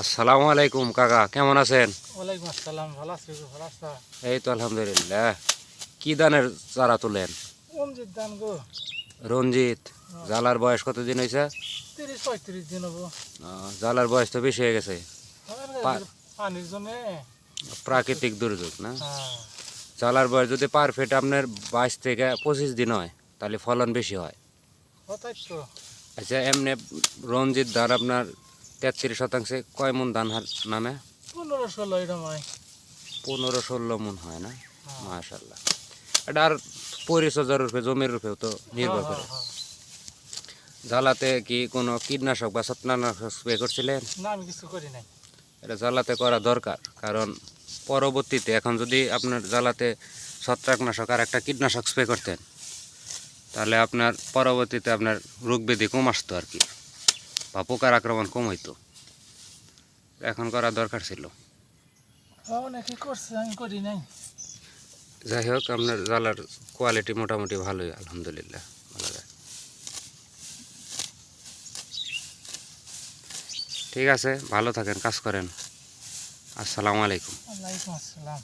আসসালামু আলাইকুম কাকা, কেমন আছেন? ওয়ালাইকুম আসসালাম, ভালো আছি গো, ভালো আছো? এই তো আলহামদুলিল্লাহ। কি ধানের চারা তুলেন? রঞ্জিত ধান গো। রঞ্জিত। জালার বয়স কতদিন হয়েছে? 30-35 দিন হবো। জালার বয়স তো বেশি হয়ে গেছে। পানির জন্য। প্রাকৃতিক দুর্যোগ না? হ্যাঁ। জালার বয়স যদি পারফেক্ট আপনার 22 থেকে 25 দিন হয় তাহলে ফলন বেশি হয়। ওটাই তো। আচ্ছা, এমনি রঞ্জিত ধান আপনার 33 শতাংশে কয় মন ধান নামে? 15-16 এরকম হয়। 15-16 মন হয় না? হ্যাঁ। মাশাআল্লাহ। এটা আর পরিচর্যার রূপে জমির রূপেও তো নির্ভর হ্যাঁ, করে। হ্যাঁ, জালাতে কি কোনো কীটনাশক বা ছত্রাকনাশক স্প্রে করছিলেন? না আমি কিছু করি নাই। এটা জালাতে করা দরকার, কারণ পরবর্তীতে এখন যদি আপনার জালাতে ছত্রাকনাশক আর একটা কীটনাশক স্প্রে করতেন তাহলে আপনার পরবর্তীতে আপনার রোগ ব্যাধি কম আসতো আর কি, বা পোকার আক্রমণ কম হইতো। এখন করা দরকার ছিল। অনেকে করছে, আমি করি নাই। যাই হোক, আপনার জালার কোয়ালিটি মোটামুটি ভালোই, আলহামদুলিল্লাহ ভালো যায়। ঠিক আছে, ভালো থাকেন, কাজ করেন। আসসালামু আলাইকুম। ওয়ালাইকুম আসসালাম।